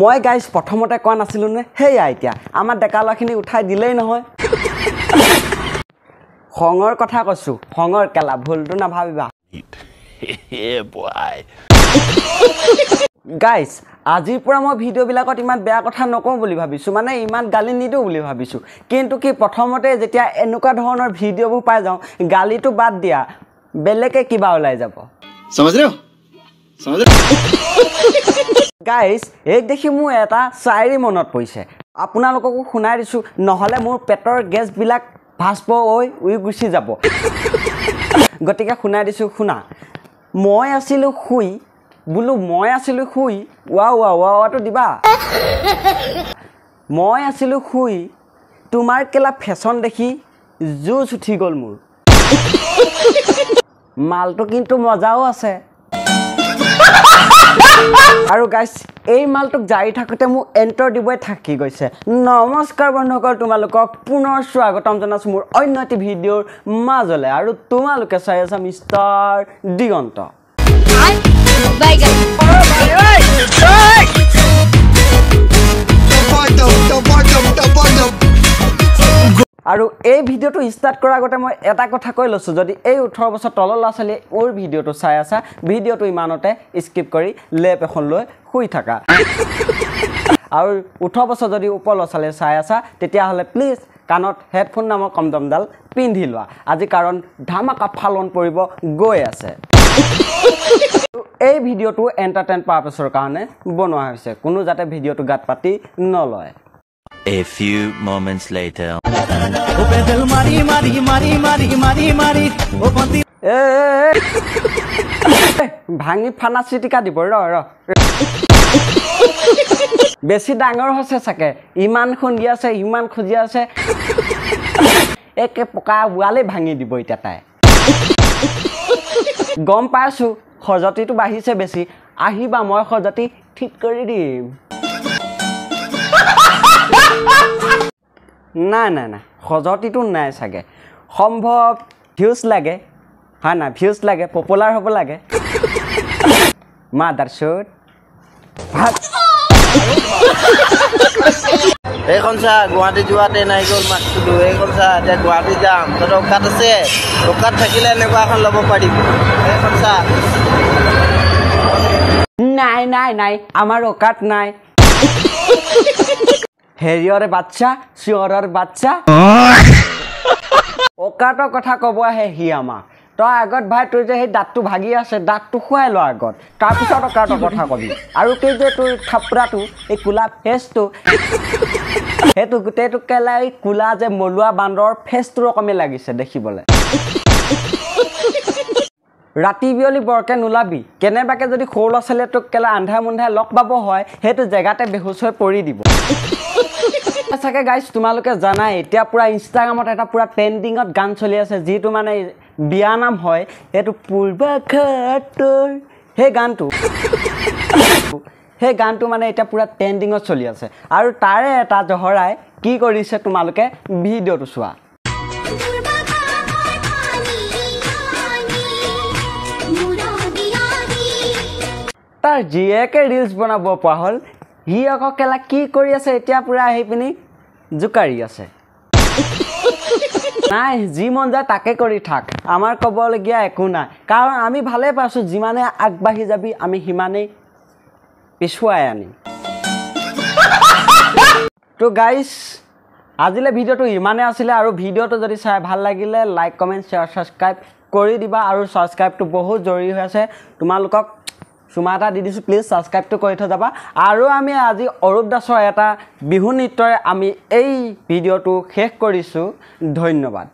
মই গাইজ প্ৰথমতে কোৱা নাছিলো নে হেয়া এতিয়া আমাৰ ডেকা ল'ৰাখিনি উঠাই দিলেই নহয় খঙৰ কথা কৈছো খঙৰ কেলা ভুলটো নাভাবিবা গাইজ আজিৰ পৰা মই ভিডিঅ'বিলাকত ইমান বেয়া কথা নকওঁ বুলি ভাবিছোঁ মানে ইমান গালি নিদিওঁ বুলি ভাবিছোঁ কিন্তু কি প্ৰথমতে যেতিয়া এনেকুৱা ধৰণৰ ভিডিঅ'বোৰ পাই যাওঁ গালিটো বাদ দিয়া বেলেগে কিবা ওলাই যাব গাইজ এই দেখি মোৰ এটা চাইৰি মনত পৰিছে আপোনালোককো শুনাই দিছোঁ নহ'লে মোৰ পেটৰ গেছবিলাক ভাস্প হৈ উই গুচি যাব গতিকে শুনাই দিছোঁ শুনা মই আছিলোঁ শুই বোলো মই আছিলোঁ শুই ৱাটো দিবা মই আছিলোঁ শুই তোমাৰ কেলা ফেশ্বন দেখি জুচ উঠি গ'ল মোৰ মালটো কিন্তু মজাও আছে আৰু গাইজ এই মালটোক জাৰি থাকোঁতে মোক এণ্টাৰ দিবই থাকি গৈছে নমস্কাৰ বন্ধুসকল তোমালোকক পুনৰ স্বাগতম জনাইছোঁ মোৰ অন্য এটি ভিডিঅ'ৰ মাজলৈ আৰু তোমালোকে চাই আছা মিষ্টাৰ দিগন্ত আৰু এই ভিডিঅ'টো ষ্টাৰ্ট কৰাৰ আগতে মই এটা কথা কৈ লৈছোঁ যদি এই 18 বছৰ তলৰ ল'ৰা ছোৱালীয়ে মোৰ ভিডিঅ'টো চাই আছা ভিডিঅ'টো ইমানতে স্কিপ কৰি লেপ এখন লৈ শুই থাকা আৰু 18 বছৰ যদি ওপৰ ল'ৰা ছোৱালীয়ে চাই আছা তেতিয়াহ'লে প্লিজ কাণত হেডফোন নামৰ কমডমডাল পিন্ধি লোৱা আজি কাৰণ ধামাকা ফালন পৰিব গৈ আছে এই ভিডিঅ'টো এণ্টাৰটেইন পাৰপাছৰ কাৰণে বনোৱা হৈছে কোনো যাতে ভিডিঅ'টো গাত পাতি নলয় A few moments later. ভাঙি ফানা চিটিকা দিব ৰ বেছি ডাঙৰ হৈছে চাগে ইমান খুন্দি আছে ইমান খুজি আছে একে পকা ৱালে ভাঙি দিব এতিয়া তাই গম পাইছোঁ খজতিটো বাঢ়িছে বেছি আহিবা মই খজতি ঠিক কৰি দিম নাই খজতিটো নাই চাগে সম্ভৱ ভিউজ লাগে হয় না ভিউজ লাগে পপুলাৰ হ'ব লাগে মাদাৰচোদ এইখন চা গুৱাহাটী যোৱাতে নাই গ'ল মাছটো এইখন চা এতিয়া গুৱাহাটী যাম তোৰ অকাত আছে অকাত থাকিলে এনেকুৱা এখন ল'ব পাৰিম এইখন চা নাই আমাৰ অকাত নাই হেৰিয়ৰ বাচ্চা চিঞৰৰ বাচ্চা অকাতৰ কথা ক'ব আহে সি আমাক তই আগত ভাই তোৰ যে সেই দাঁতটো ভাগি আছে দাঁতটো খুৱাই ল আগত তাৰপিছত অকাতৰ কথা কবি আৰু কি যে তোৰ থাপৰাটো এই কোলা ফেচটো সেইটো গোটেইটো কেলা এই কোলা যে মলুৱা বান্দৰ ফেচটো ৰকমে লাগিছে দেখিবলৈ ৰাতি বিয়লি বৰকে নোলাবি কেনেবাকে যদি সৰু ল'ৰা ছোৱালীয়ে তোক কেলা আন্ধাৰ মুন্ধাই লগ পাব হয় সেইটো জেগাতে বেহুচ হৈ পৰি দিব চাগে গাইজ তোমালোকে জানাই এতিয়া পুৰা ইনষ্টাগ্ৰামত এটা পুৰা ট্ৰেণ্ডিঙত গান চলি আছে যিটো মানে বিয়া নাম হয় সেইটো পূৰ্বাঘাতৰ সেই গানটো মানে এতিয়া পুৰা ট্ৰেণ্ডিঙত চলি আছে আৰু তাৰে এটা জহৰাই কি কৰিছে তোমালোকে ভিডিঅ'টো চোৱা তাৰ জীয়েকে ৰিলছ বনাব পৰা হ'ল সি আকৌ কেলা কি কৰি আছে এতিয়া পুৰা আহি পিনি জোকাৰি আছে নাই যি মন যায় তাকে কৰি থাক আমাৰ ক'বলগীয়া একো নাই কাৰণ আমি ভালে পাইছোঁ যিমানে আগবাঢ়ি যাবি আমি সিমানেই পিছুৱাই আনিম তো গাইজ আজিলে ভিডিঅ'টো ইমানে আছিলে আৰু ভিডিঅ'টো যদি চাই ভাল লাগিলে লাইক কমেণ্ট শ্বেয়াৰ ছাবস্ক্ৰাইব কৰি দিবা আৰু ছাবস্ক্ৰাইবটো বহুত জৰুৰী হৈ আছে তোমালোকক চুমা এটা দি দিছোঁ প্লিজ ছাবস্ক্ৰাইবটো কৰি থৈ যাবা আৰু আমি আজি অৰূপ দাসৰ এটা বিহু নৃত্যৰে আমি এই ভিডিঅ'টো শেষ কৰিছোঁ ধন্যবাদ